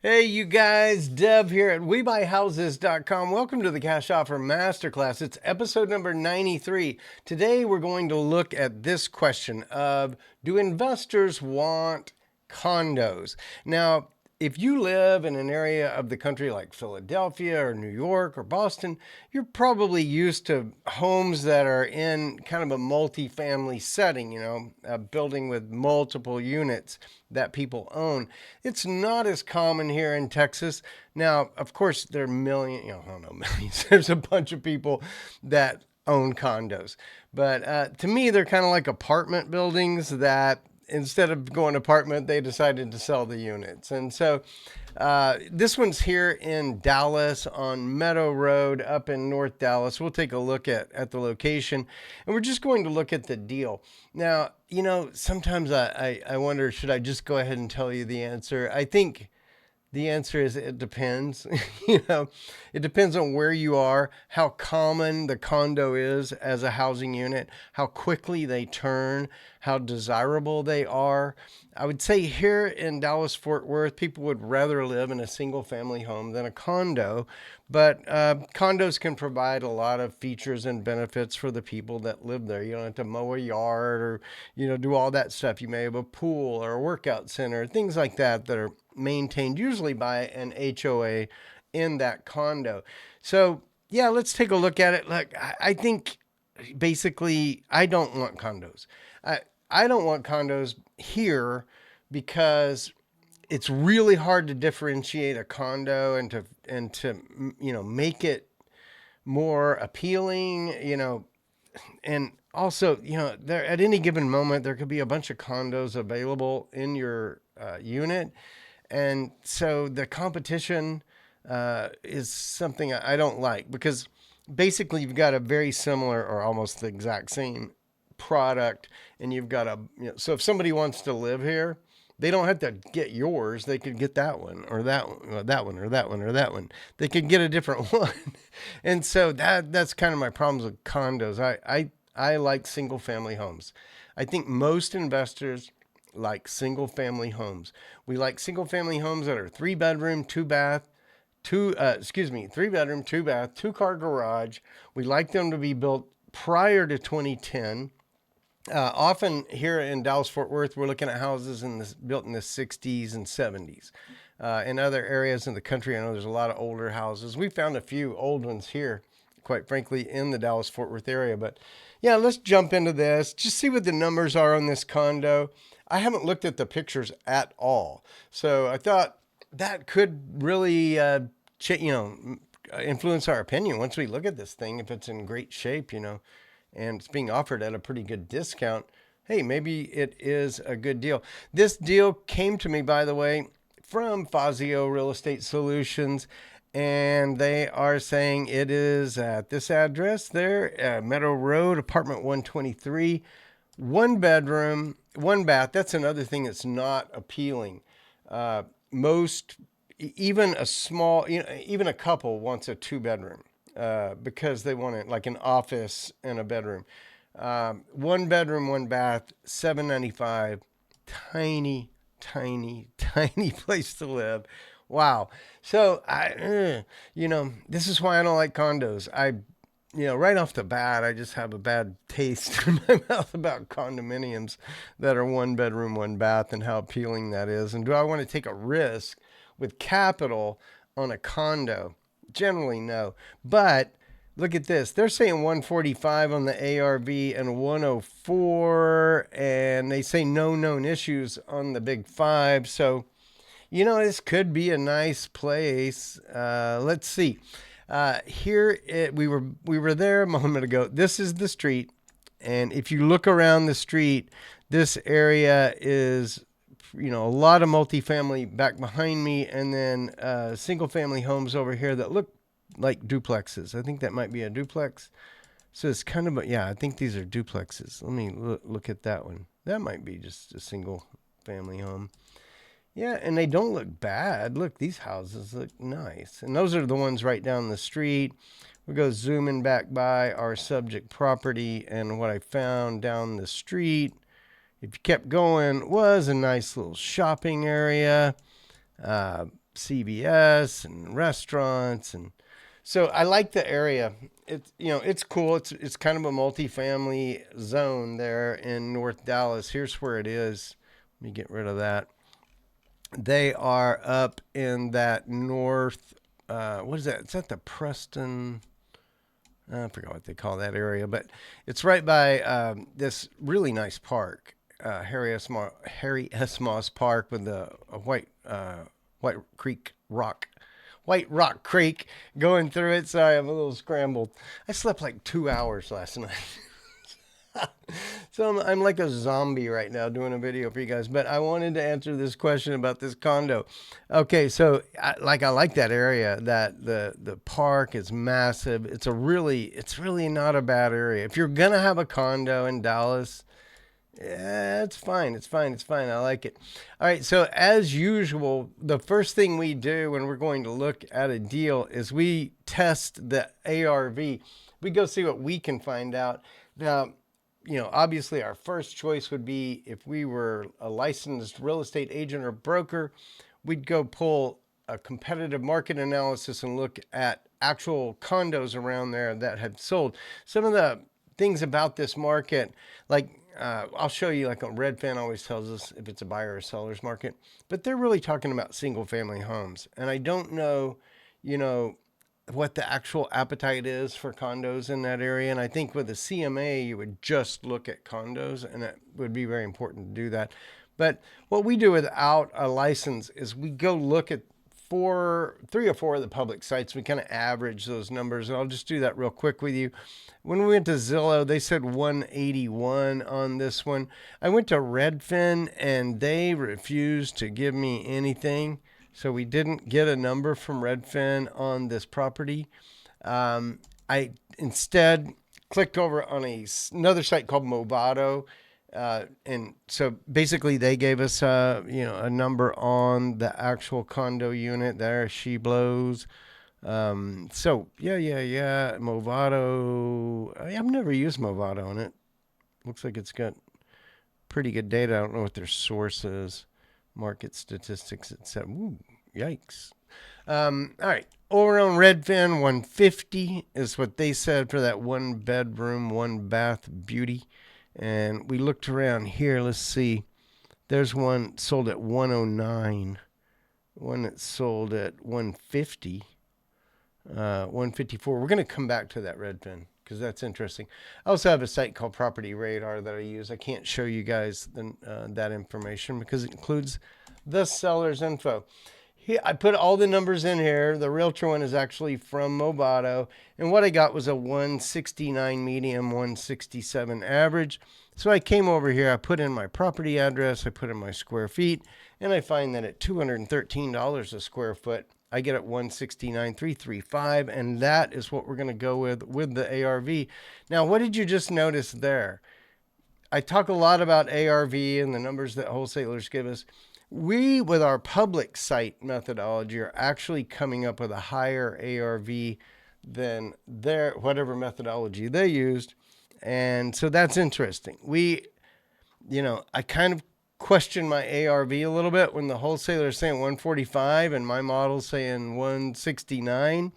Hey, you guys, Deb here at WeBuyHouses.com. Welcome to the Cash Offer Masterclass. It's episode number 93. Today, we're going to look at this question of, do investors want condos? Now, if you live in an area of the country like Philadelphia or New York or Boston, you're probably used to homes that are in kind of a multi-family setting, a building with multiple units that people own. It's not as common here in Texas. Now, of course, there are millions, I don't know, millions. There's a bunch of people that own condos. But to me, they're kind of like apartment buildings that instead of going apartment, they decided to sell the units. And so this one's here in Dallas on Meadow Road up in North Dallas. We'll take a look at the location, and we're just going to look at the deal. Now, sometimes I wonder, should I just go ahead and tell you the answer? I think the answer is it depends. It depends on where you are, how common the condo is as a housing unit, how quickly they turn, how desirable they are. I would say here in Dallas Fort Worth, people would rather live in a single family home than a condo, but condos can provide a lot of features and benefits for the people that live there. You don't have to mow a yard or, do all that stuff. You may have a pool or a workout center, things like that are maintained usually by an HOA in that condo. So, yeah, let's take a look at it. Look, I think basically I don't want condos. I don't want condos here because it's really hard to differentiate a condo and to make it more appealing, and also, there at any given moment there could be a bunch of condos available in your unit, and so the competition is something I don't like because basically you've got a very similar or almost the exact same product, and you've got so if somebody wants to live here, they don't have to get yours. They could get that one or that one, or that one or that one or that one. They could get a different one. And so that's kind of my problems with condos. I like single family homes. I think most investors like single family homes. We like single family homes that are 3 bedroom, 2 bath, 3 bedroom, 2 bath, 2 car garage. We like them to be built prior to 2010. Often here in Dallas Fort Worth, we're looking at houses built in the 60s and 70s. In other areas in the country, I know there's a lot of older houses. We found a few old ones here, quite frankly, in the Dallas Fort Worth area. But yeah, let's jump into this. Just see what the numbers are on this condo. I haven't looked at the pictures at all, so I thought that could really, influence our opinion once we look at this thing. If it's in great shape, and it's being offered at a pretty good discount, hey, maybe it is a good deal. This deal came to me, by the way, from Fazio Real Estate Solutions, and they are saying it is at this address there, Meadow Road, apartment 123, 1 bedroom, 1 bath. That's another thing that's not appealing. Most, even a small, even a couple wants a 2 bedroom. Because they want it like an office and a bedroom. 1 bedroom, 1 bath, $795. Tiny, tiny, tiny place to live. Wow. So this is why I don't like condos. Right off the bat, I just have a bad taste in my mouth about condominiums that are 1 bedroom, 1 bath, and how appealing that is. And do I want to take a risk with capital on a condo? Generally, no. But look at this. They're saying 145 on the ARV and 104, and they say no known issues on the big five. So, this could be a nice place. Let's see. We were there a moment ago. This is the street, and if you look around the street, this area is a lot of multifamily back behind me, and then single family homes over here that look like duplexes. I think that might be a duplex. So it's kind of I think these are duplexes. Let me look at that one. That might be just a single family home. Yeah, and they don't look bad. Look, these houses look nice. And those are the ones right down the street. We go zooming back by our subject property, and what I found down the street, if you kept going, was a nice little shopping area. CVS and restaurants, and so I like the area. It's, you know, it's cool. It's kind of a multifamily zone there in North Dallas. Here's where it is. Let me get rid of that. They are up in that north. What is that? Is that the Preston? I forgot what they call that area, but it's right by this really nice park, Harry S. Moss Park, with the White Rock Creek going through it. Sorry, I'm a little scrambled. I slept like 2 hours last night. So I'm like a zombie right now doing a video for you guys, but I wanted to answer this question about this condo. Okay, so I like that area. That the park is massive. It's really not a bad area. If you're gonna have a condo in Dallas, yeah, it's fine. It's fine. It's fine. I like it. All right. So as usual, the first thing we do when we're going to look at a deal is we test the ARV. We go see what we can find out. Now, you know, obviously our first choice would be, if we were a licensed real estate agent or broker, we'd go pull a competitive market analysis and look at actual condos around there that had sold. Some of the things about this market, like I'll show you, like a Redfin always tells us if it's a buyer or seller's market, but they're really talking about single family homes. And I don't know, you know, what the actual appetite is for condos in that area. And I think with a CMA, you would just look at condos, and it would be very important to do that. But what we do without a license is we go look at three or four of the public sites. We kind of average those numbers, and I'll just do that real quick with you. When we went to Zillow, they said 181 on this one. I went to Redfin, and they refused to give me anything. So we didn't get a number from Redfin on this property. I instead clicked over on another site called Movado. And so basically they gave us, a number on the actual condo unit there. She blows. So yeah. Movado. I've never used Movado, and it looks like it's got pretty good data. I don't know what their source is. Market statistics, etc. Ooh, yikes. All right. Over on Redfin, 150 is what they said for that 1-bedroom, 1-bath beauty. And we looked around here. Let's see. There's one sold at 109. One that sold at 150. 154. We're going to come back to that Redfin because that's interesting. I also have a site called Property Radar that I use. I can't show you guys that information because it includes the seller's info. Here, I put all the numbers in here. The realtor one is actually from Movado, and what I got was a 169 medium, 167 average. So I came over here, I put in my property address, I put in my square feet, and I find that at $213 a square foot, I get it 169,335, and that is what we're going to go with the ARV. Now, what did you just notice there? I talk a lot about ARV and the numbers that wholesalers give us. We, with our public site methodology, are actually coming up with a higher ARV than their whatever methodology they used, and so that's interesting. I kind of question my ARV a little bit when the wholesaler is saying 145 and my model's saying 169.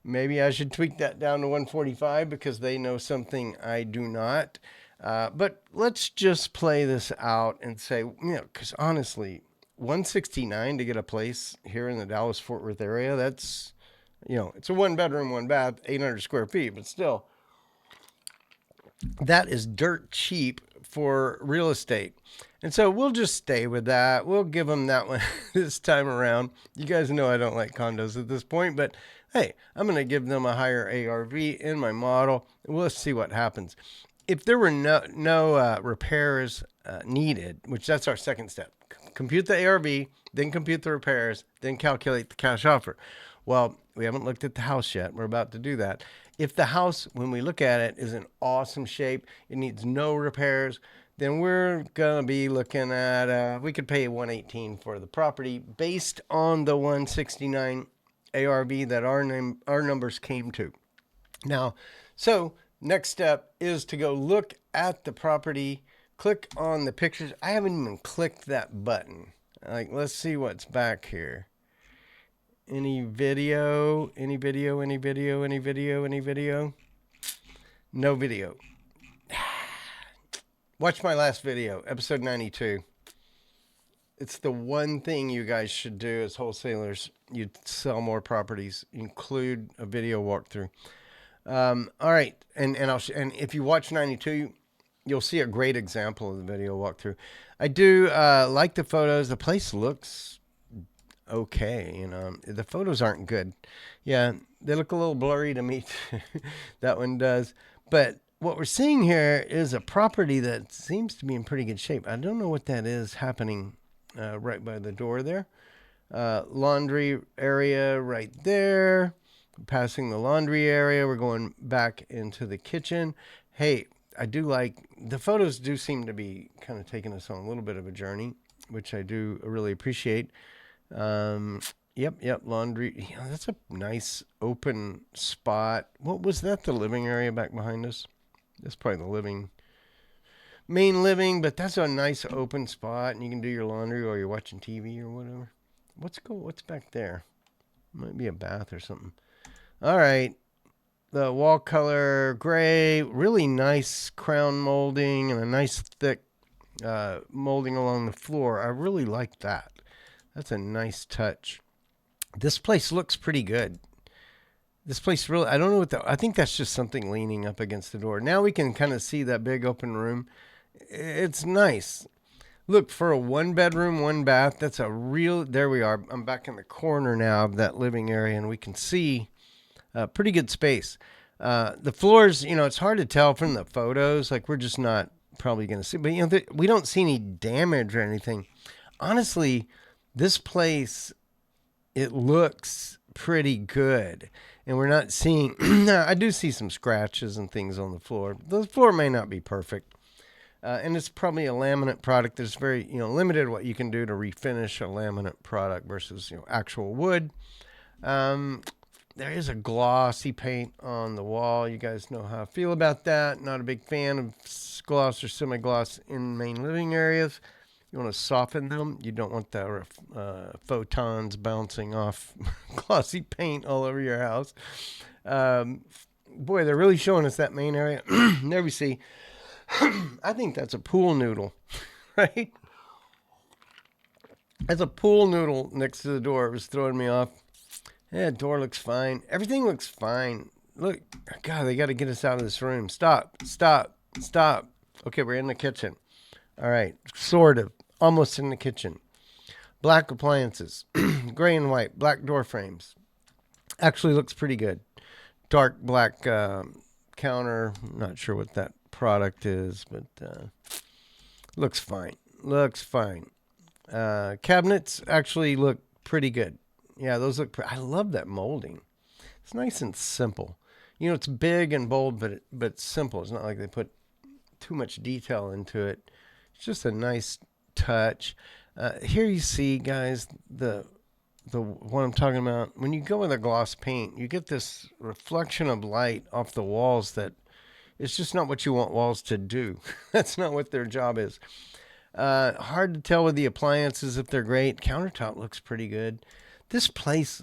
Maybe I should tweak that down to 145 because they know something I do not. But let's just play this out and say, because honestly, 169 to get a place here in the Dallas-Fort Worth area, that's, it's a 1-bedroom, 1-bath, 800 square feet, but still, that is dirt cheap for real estate. And so we'll just stay with that. We'll give them that one this time around. You guys know I don't like condos at this point, but hey, I'm going to give them a higher ARV in my model. We'll see what happens. If there were no repairs needed, which that's our second step, compute the ARV, then compute the repairs, then calculate the cash offer. Well, we haven't looked at the house yet. We're about to do that. If the house, when we look at it, is in awesome shape, it needs no repairs, then we're going to be looking at, we could pay 118 for the property based on the 169 ARV that our numbers came to. Now, so next step is to go look at the property, click on the pictures. I haven't even clicked that button. Let's see what's back here. Any video? Any video? Any video? Any video? Any video? No video. Watch my last video, episode 92. It's the one thing you guys should do as wholesalers. You sell more properties. Include a video walkthrough. All right, and if you watch 92, you'll see a great example of the video walkthrough. I do like the photos. The place looks okay. You know, the photos aren't good. Yeah, they look a little blurry to me. That one does. But what we're seeing here is a property that seems to be in pretty good shape. I don't know what that is happening right by the door there. Laundry area right there. Passing the laundry area, we're going back into the kitchen. Hey, I do like, the photos do seem to be kind of taking us on a little bit of a journey, which I do really appreciate. Yep, laundry. Yeah, that's a nice open spot. What was that, the living area back behind us? That's probably the main living, but that's a nice open spot, and you can do your laundry while you're watching TV or whatever. What's back there? Might be a bath or something. All right, the wall color gray, really nice crown molding and a nice thick molding along the floor. I really like that. That's a nice touch. This place looks pretty good. This place really, I don't know I think that's just something leaning up against the door. Now we can kind of see that big open room. It's nice. Look, for a 1-bedroom, 1-bath, that's a real, there we are. I'm back in the corner now of that living area, and we can see pretty good space. The floors, you know, it's hard to tell from the photos. Like, we're just not probably going to see. But, you know, we don't see any damage or anything. Honestly, this place, it looks pretty good. And we're not seeing, I do see some scratches and things on the floor. The floor may not be perfect. And it's probably a laminate product. There's very, you know, limited what you can do to refinish a laminate product versus, you know, actual wood. There is a glossy paint on the wall. You guys know how I feel about that. Not a big fan of gloss or semi-gloss in main living areas. You want to soften them. You don't want the photons bouncing off glossy paint all over your house. Boy, they're really showing us that main area. There we see. I think that's a pool noodle, right? That's a pool noodle next to the door. It was throwing me off. Yeah, door looks fine. Everything looks fine. Look, God, they got to get us out of this room. Stop. Okay, we're in the kitchen. All right, sort of. Almost in the kitchen. Black appliances. Gray and white. Black door frames. Actually looks pretty good. Dark black counter. Not sure what that product is, but looks fine. Cabinets actually look pretty good. Yeah, those look I love that molding. It's nice and simple. You know, it's big and bold, but simple. It's not like they put too much detail into it. It's just a nice touch. Here you see, guys, the what I'm talking about. When you go with a gloss paint, you get this reflection of light off the walls that it's just not what you want walls to do. That's not what their job is. Hard to tell with the appliances if they're great. Countertop looks pretty good. This place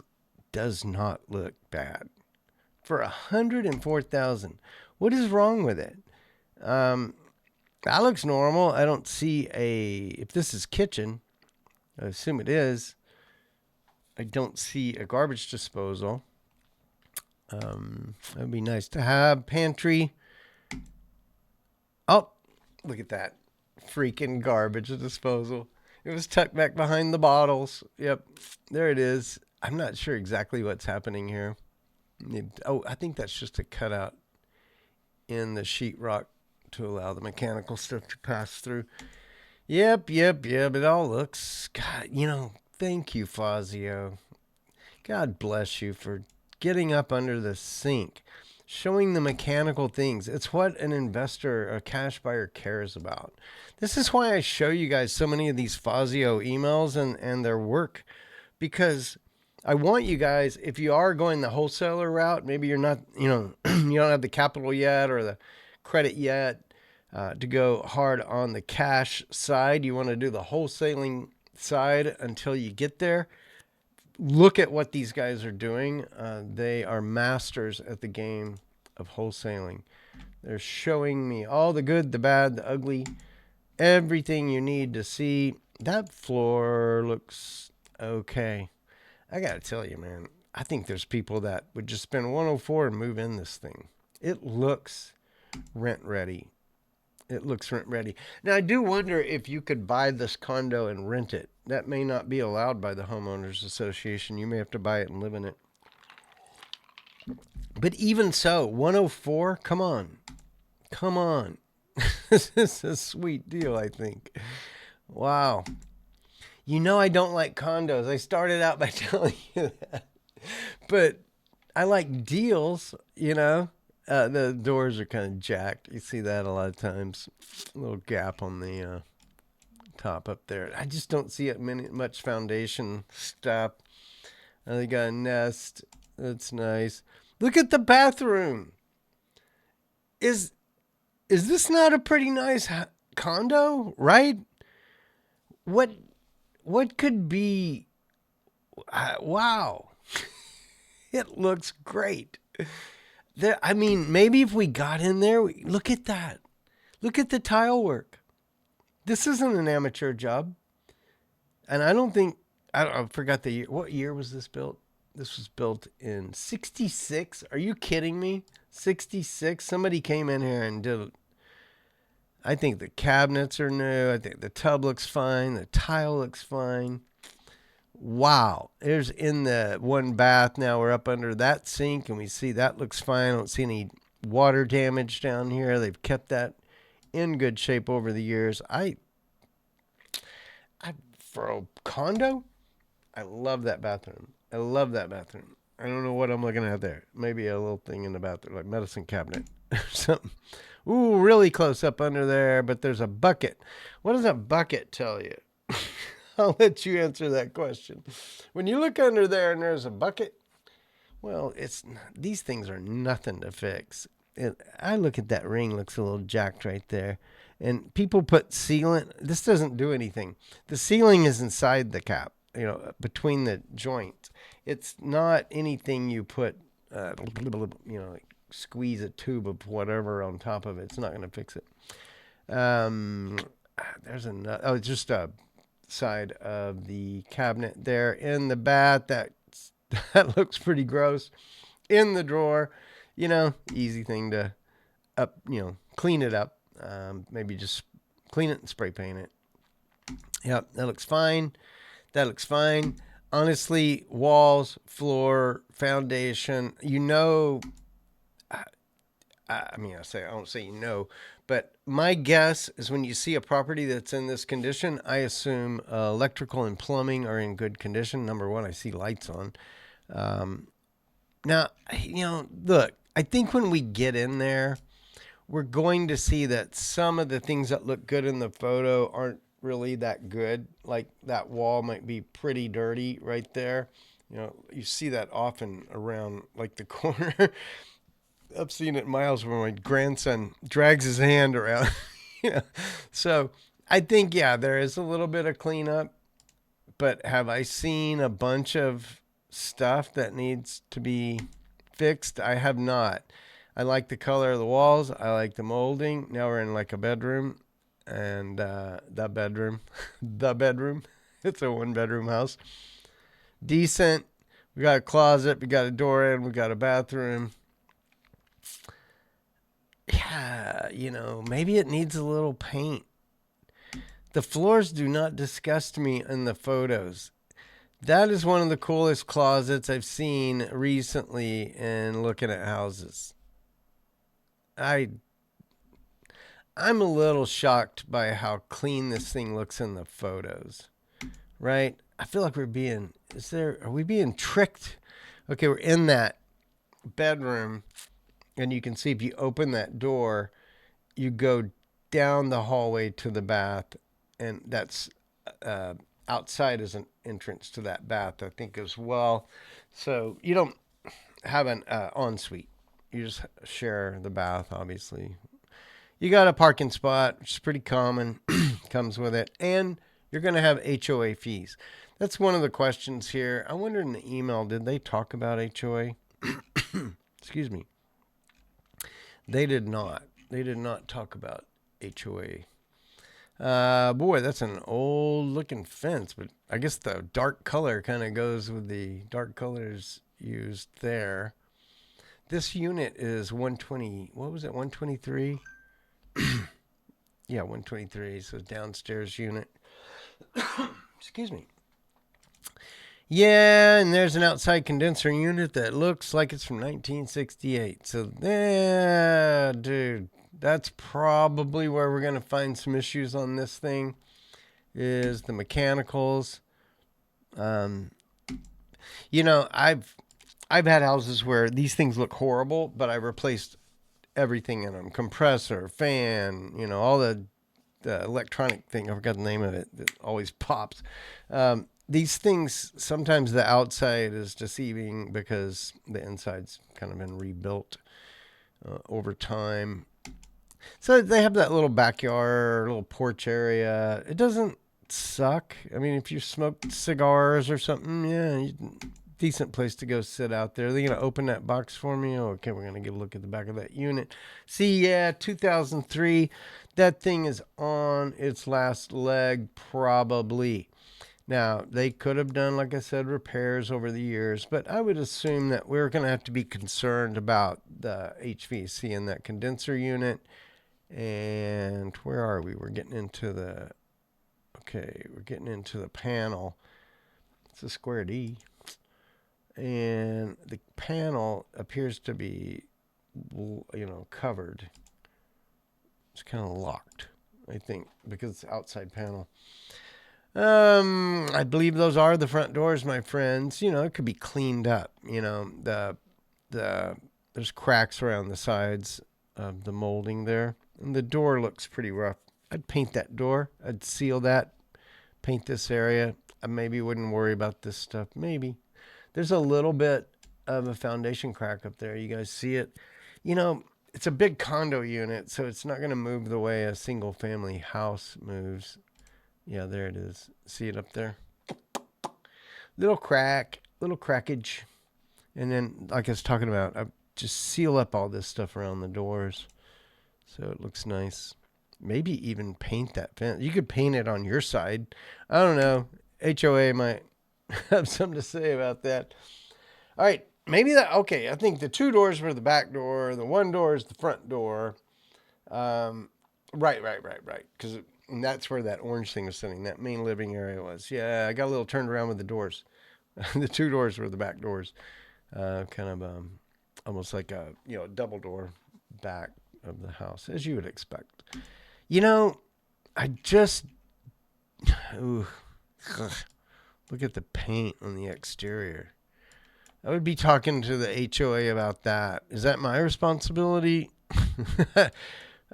does not look bad. For $104,000, what is wrong with it? That looks normal. I don't see if this is kitchen, I assume it is. I don't see a garbage disposal. That'd be nice to have. Pantry. Oh, look at that. Freaking garbage disposal. It was tucked back behind the bottles. Yep, there it is. I'm not sure exactly what's happening here. I think that's just a cutout in the sheetrock to allow the mechanical stuff to pass through. Yep. It all looks, God, you know, thank you, Fazio. God bless you for getting up under the sink, showing the mechanical things. It's what an investor, a cash buyer, cares about. This is why I show you guys so many of these Fazio emails and their work, because I want you guys, if you are going the wholesaler route, maybe you're not, you know, you don't have the capital yet or the credit yet to go hard on the cash side. You want to do the wholesaling side until you get there. look at what these guys are doing. They are masters at the game of wholesaling. They're showing me all the good, the bad, the ugly, everything you need to see. That floor looks okay. I got to tell you, man, I think there's people that would just spend 104 and move in this thing. It looks rent ready. It looks rent ready. Now, I do wonder if you could buy this condo and rent it. That may not be allowed by the homeowners association. You may have to buy it and live in it. But even so, 104, come on. Come on. This is a sweet deal, I think. Wow. You know I don't like condos. I started out by telling you that. But I like deals, you know. The doors are kind of jacked. You see that a lot of times. A little gap on the top up there. I just don't see it much foundation stuff. They got a nest. That's nice. Look at the bathroom. Is this not a pretty nice condo, right? What could be? Wow. It looks great. I mean, maybe if we got in there, look at that. Look at the tile work. This isn't an amateur job. And I forgot the year. What year was this built? This was built in 66. Are you kidding me? 66? Somebody came in here and did it. I think the cabinets are new. I think the tub looks fine. The tile looks fine. Wow. There's in the one bath. Now we're up under that sink and we see that looks fine. I don't see any water damage down here. They've kept that in good shape over the years. For a condo, I love that bathroom. I love that bathroom. I don't know what I'm looking at there. Maybe a little thing in the bathroom, like medicine cabinet or something. Ooh, really close up under there, but there's a bucket. What does a bucket tell you? I'll let you answer that question. When you look under there and there's a bucket, well, these things are nothing to fix. I look at that ring, looks a little jacked right there. And people put sealant. This doesn't do anything. The sealing is inside the cap, between the joints. It's not anything you put, like squeeze a tube of whatever on top of it. It's not going to fix it. There's another. Oh, it's just a side of the cabinet there in the bath. That looks pretty gross. In the drawer, easy thing to clean it up. Maybe just clean it and spray paint it. Yep, that looks fine. That looks fine. Honestly, walls, floor, foundation, I don't say but my guess is when you see a property that's in this condition, I assume electrical and plumbing are in good condition. Number one, I see lights on. Now, look, I think when we get in there, we're going to see that some of the things that look good in the photo aren't really that good. Like that wall might be pretty dirty right there. You see that often around like the corner. I've seen it miles where my grandson drags his hand around. So I think, there is a little bit of cleanup, but have I seen a bunch of stuff that needs to be fixed? I have not. I like the color of the walls. I like the molding. Now we're in like a bedroom and the bedroom, it's a 1-bedroom house. Decent. We got a closet. We got a door in. We got a bathroom. Yeah, maybe it needs a little paint. The floors do not disgust me in the photos. That is one of the coolest closets I've seen recently in looking at houses. I'm a little shocked by how clean this thing looks in the photos, right? I feel like are we being tricked? Okay, we're in that bedroom. And you can see if you open that door, you go down the hallway to the bath, and that's outside is an entrance to that bath, I think, as well. So you don't have an ensuite. You just share the bath, obviously. You got a parking spot, which is pretty common, comes with it. And you're going to have HOA fees. That's one of the questions here. I wonder in the email, did they talk about HOA? Excuse me. They did not. They did not talk about HOA. Boy, that's an old looking fence, but I guess the dark color kind of goes with the dark colors used there. This unit is 120. What was it? 123? Yeah, 123. So downstairs unit. Excuse me. Yeah, and there's an outside condenser unit that looks like it's from 1968. So, yeah, dude, that's probably where we're going to find some issues on this thing is the mechanicals. You know, I've had houses where these things look horrible, but I replaced everything in them. Compressor, fan, you know, all the electronic thing. I forgot the name of it. That always pops. These things, sometimes the outside is deceiving because the inside's kind of been rebuilt over time. So they have that little backyard, little porch area. It doesn't suck. I mean, if you smoke cigars or something, yeah, decent place to go sit out there. They're going to open that box for me. Okay, we're going to get a look at the back of that unit. See, yeah, 2003. That thing is on its last leg, probably. Now, they could have done, like I said, repairs over the years, but I would assume that we're going to have to be concerned about the HVAC in that condenser unit. And where are we? We're getting into the panel. It's a square D. And the panel appears to be, covered. It's kind of locked, I think, because it's outside panel. I believe those are the front doors, my friends. You know, it could be cleaned up. You know, there's cracks around the sides of the molding there. And the door looks pretty rough. I'd paint that door. I'd seal that. Paint this area. I maybe wouldn't worry about this stuff. Maybe. There's a little bit of a foundation crack up there. You guys see it? You know, it's a big condo unit, so it's not going to move the way a single family house moves. Yeah, there it is. See it up there? Little crack, little crackage. And then, like I was talking about, I just seal up all this stuff around the doors so it looks nice. Maybe even paint that fence. You could paint it on your side. I don't know. HOA might have something to say about that. All right. Maybe that. Okay. I think the two doors were the back door. The one door is the front door. Right. Because that's where that orange thing was sitting. That main living area was. Yeah. I got a little turned around with the doors. The two doors were the back doors. Almost like a double door back of the house, as you would expect. You know, I just look at the paint on the exterior. I would be talking to the HOA about that. Is that my responsibility?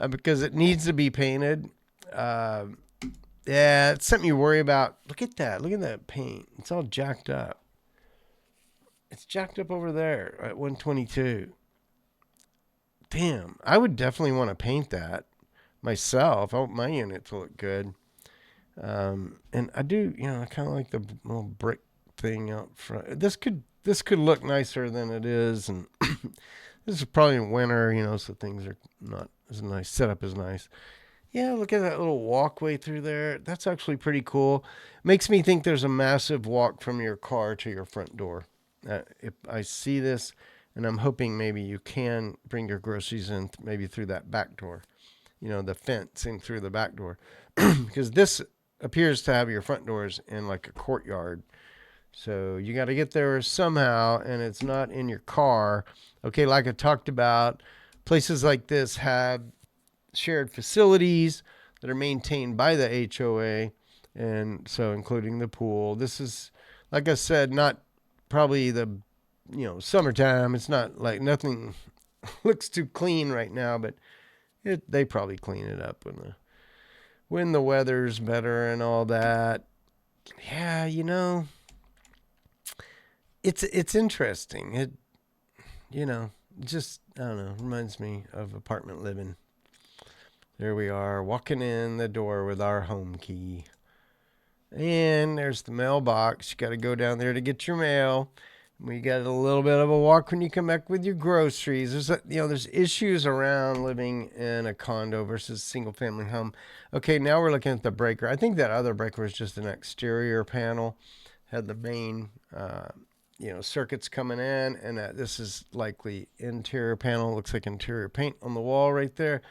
Because it needs to be painted. Yeah, it's something you worry about. Look at that. Look at that paint. It's all jacked up. It's jacked up over there at 122. Damn, I would definitely want to paint that myself. I want my unit to look good. And I do, I kind of like the little brick thing out front. This could look nicer than it is, and this is probably in winter, so things are not as nice. Setup is nice. Yeah, look at that little walkway through there. That's actually pretty cool. Makes me think there's a massive walk from your car to your front door. If I see this, and I'm hoping maybe you can bring your groceries in maybe through that back door, the fence in through the back door, because this appears to have your front doors in like a courtyard. So you got to get there somehow, and it's not in your car. Okay, like I talked about, places like this have shared facilities that are maintained by the HOA, and so including the pool. This is, like I said, not probably the summertime. It's not like nothing looks too clean right now, but they probably clean it up when the weather's better and all that. Yeah, it's interesting. It just, I don't know, reminds me of apartment living. There we are, walking in the door with our home key. And there's the mailbox. You got to go down there to get your mail. We got a little bit of a walk when you come back with your groceries. There's issues around living in a condo versus single family home. Okay, now we're looking at the breaker. I think that other breaker was just an exterior panel, had the main, circuits coming in, and this is likely interior panel. Looks like interior paint on the wall right there,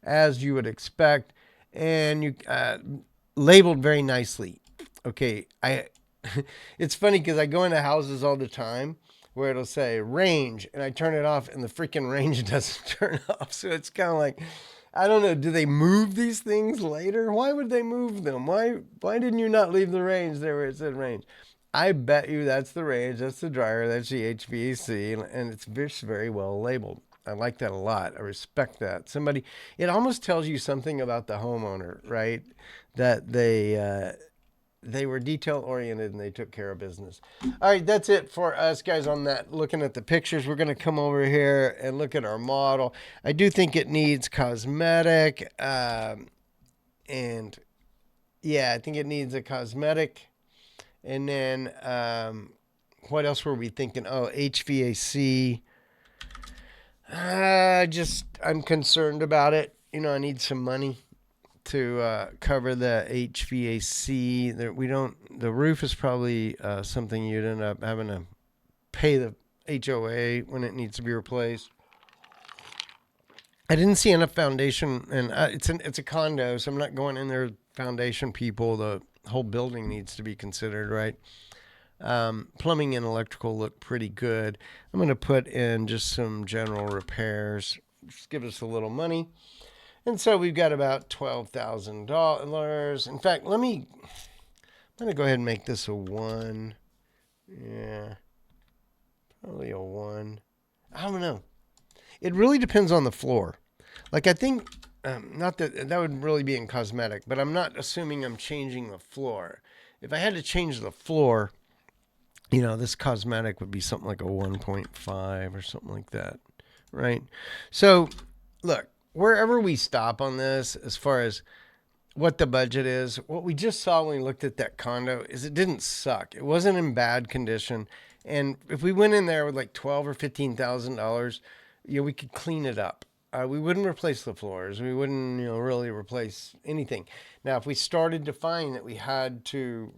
as you would expect, and you labeled very nicely. Okay, it's funny because I go into houses all the time where it'll say range, and I turn it off, and the freaking range doesn't turn off. So it's kind of like, I don't know. Do they move these things later? Why would they move them? Why didn't you not leave the range there where it said range? I bet you that's the range, that's the dryer, that's the HVAC, and it's very well labeled. I like that a lot. I respect that. It almost tells you something about the homeowner, right? That they were detail oriented and they took care of business. All right, that's it for us, guys, on that. Looking at the pictures, we're going to come over here and look at our model. I do think it needs cosmetic. And yeah, I think it needs a cosmetic. And then what else were we thinking? Oh, HVAC. I'm concerned about it. I need some money to cover the HVAC. The roof is probably something you'd end up having to pay the HOA when it needs to be replaced. I didn't see enough foundation, and it's a condo, so I'm not going in there foundation people. The whole building needs to be considered, right? Plumbing and electrical look pretty good. I'm going to put in just some general repairs. Just give us a little money. And so we've got about $12,000. In fact, I'm going to go ahead and make this a 1. Yeah, probably a 1. I don't know. It really depends on the floor. Like, I think, not that would really be in cosmetic, but I'm not assuming I'm changing the floor. If I had to change the floor, this cosmetic would be something like a 1.5 or something like that, right? So, look, wherever we stop on this, as far as what the budget is, what we just saw when we looked at that condo is it didn't suck. It wasn't in bad condition. And if we went in there with like $12,000 or $15,000, we could clean it up. We wouldn't replace the floors. We wouldn't, really replace anything. Now, if we started to find that we had to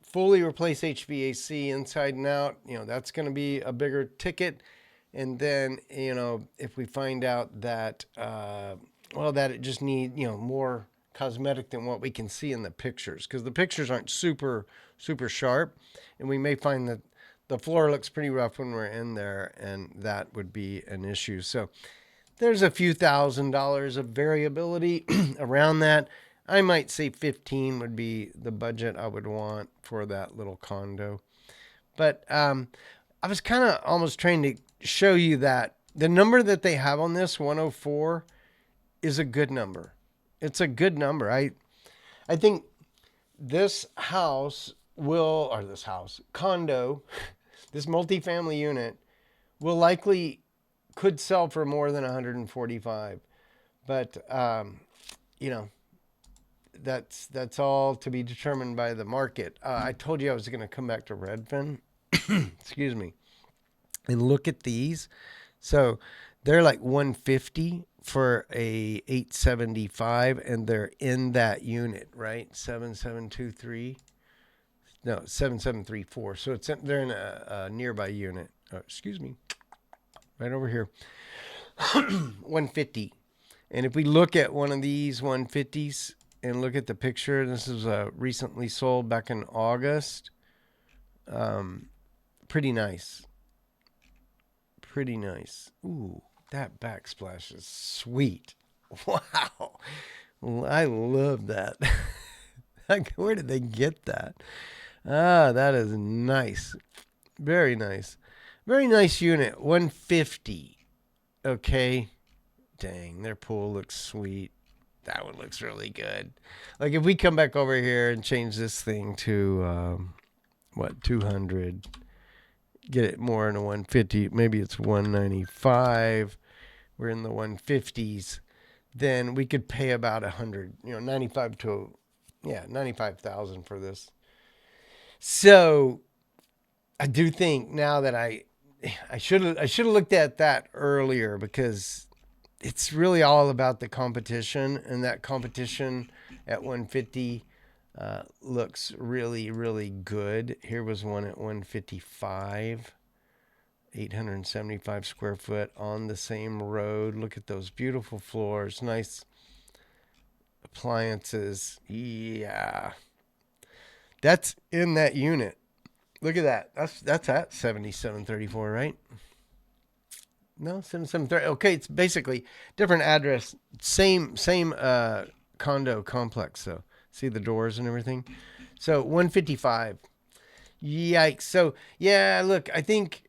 fully replace HVAC inside and out, that's going to be a bigger ticket. And then, if we find out that, that it just needs, more cosmetic than what we can see in the pictures, because the pictures aren't super, super sharp. And we may find that the floor looks pretty rough when we're in there, and that would be an issue. So there's a few $1,000s of variability around that. I might say 15 would be the budget I would want for that little condo. But I was kind of almost trying to show you that the number that they have on this 104 is a good number. It's a good number. I think this condo, this multifamily unit will likely could sell for more than 145, but that's all to be determined by the market. I told you I was going to come back to Redfin, excuse me, and look at these. So they're like 150 for a 875, and they're in that unit, right? 7723. No, 7734. So they're in a nearby unit. Excuse me. Right over here. 150. And if we look at one of these 150s and look at the picture, this is recently sold back in August. Pretty nice. Pretty nice. Ooh, that backsplash is sweet. Wow. I love that. Where did they get that? That is nice. Very nice. Very nice unit. 150. Okay. Dang, their pool looks sweet. That one looks really good. Like, if we come back over here and change this thing to, 200, get it more in a 150, maybe it's 195, we're in the 150s, then we could pay about 100, 95 to Yeah, 95,000 for this. So I do think now that I should have looked at that earlier, because it's really all about the competition, and that competition at 150 looks really, really good. Here was one at 155, 875 square foot on the same road. Look at those beautiful floors, nice appliances. Yeah, that's in that unit. Look at that. That's at 7734, right? No, 7730. Okay, it's basically different address, same condo complex though. See the doors and everything. So 155. Yikes. So yeah, look, I think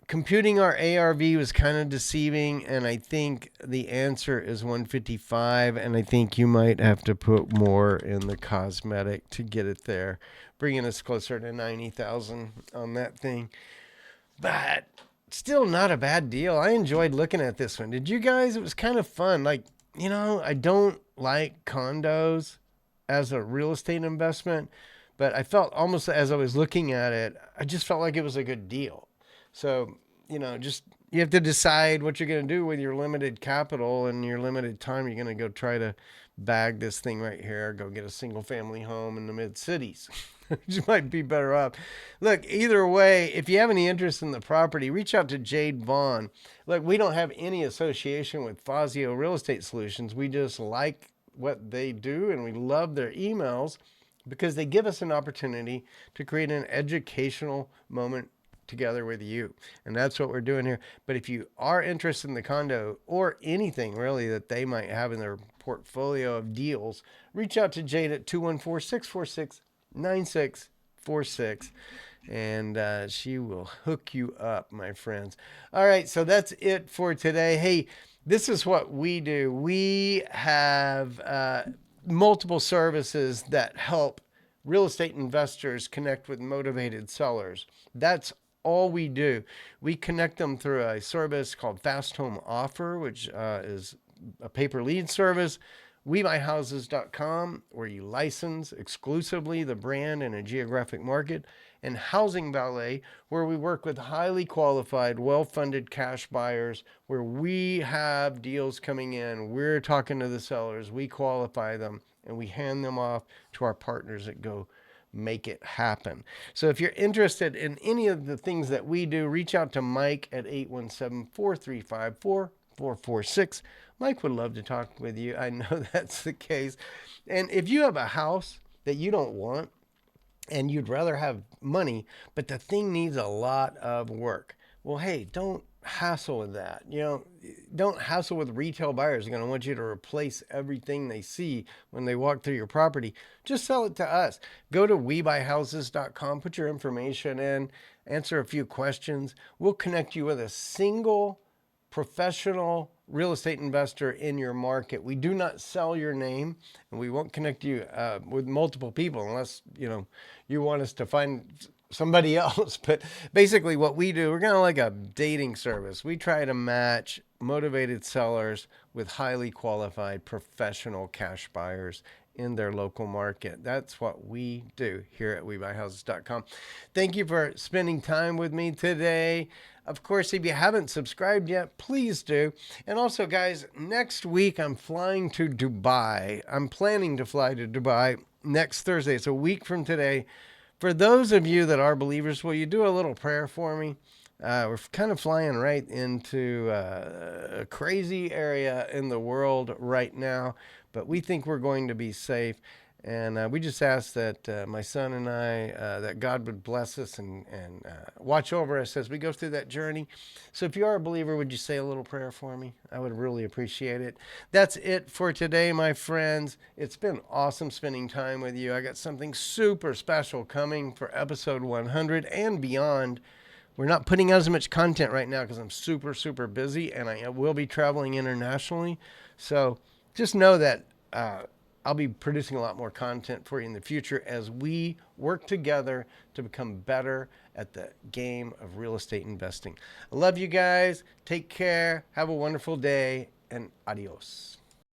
computing our ARV was kind of deceiving, and I think the answer is 155, and I think you might have to put more in the cosmetic to get it there, bringing us closer to 90,000 on that thing. But still not a bad deal. I enjoyed looking at this one. Did you guys? It was kind of fun. Like, I don't like condos as a real estate investment, but I felt almost as I was looking at it, I just felt like it was a good deal. So, just you have to decide what you're going to do with your limited capital and your limited time. You're going to go try to bag this thing right here, go get a single family home in the mid cities. You might be better off. Look, either way, if you have any interest in the property, reach out to Jade Vaughn. Look, we don't have any association with Fazio Real Estate Solutions. We just like what they do, and we love their emails because they give us an opportunity to create an educational moment together with you. And that's what we're doing here. But if you are interested in the condo or anything really that they might have in their portfolio of deals, reach out to Jade at 214-646-9646, and she will hook you up, my friends. All right, so that's it for today. Hey, this is what we do. We have multiple services that help real estate investors connect with motivated sellers. That's all we do. We connect them through a service called Fast Home Offer, which is a pay-per lead service. WeBuyHouses.com, where you license exclusively the brand in a geographic market, and Housing Valet, where we work with highly qualified, well-funded cash buyers, where we have deals coming in. We're talking to the sellers, we qualify them, and we hand them off to our partners that go make it happen. So if you're interested in any of the things that we do, reach out to Mike at 817-435-4446. Mike would love to talk with you. I know that's the case. And if you have a house that you don't want and you'd rather have money, but the thing needs a lot of work, well, hey, don't hassle with that. Don't hassle with retail buyers. They're going to want you to replace everything they see when they walk through your property. Just sell it to us. Go to WeBuyHouses.com, put your information in, answer a few questions. We'll connect you with a single professional real estate investor in your market. We do not sell your name, and we won't connect you with multiple people unless you want us to find somebody else. But basically what we do, we're kind of like a dating service. We try to match motivated sellers with highly qualified professional cash buyers in their local market. That's what we do here at WeBuyHouses.com. Thank you for spending time with me today. Of course, if you haven't subscribed yet, please do. And also, guys, next week I'm flying to Dubai. I'm planning to fly to Dubai next Thursday. It's a week from today. For those of you that are believers, will you do a little prayer for me? We're kind of flying right into a crazy area in the world right now, but we think we're going to be safe. And we just ask that my son and I, that God would bless us and watch over us as we go through that journey. So if you are a believer, would you say a little prayer for me? I would really appreciate it. That's it for today, my friends. It's been awesome spending time with you. I got something super special coming for episode 100 and beyond. We're not putting out as much content right now because I'm super, super busy, and I will be traveling internationally. So just know that I'll be producing a lot more content for you in the future as we work together to become better at the game of real estate investing. I love you guys. Take care. Have a wonderful day, and adios.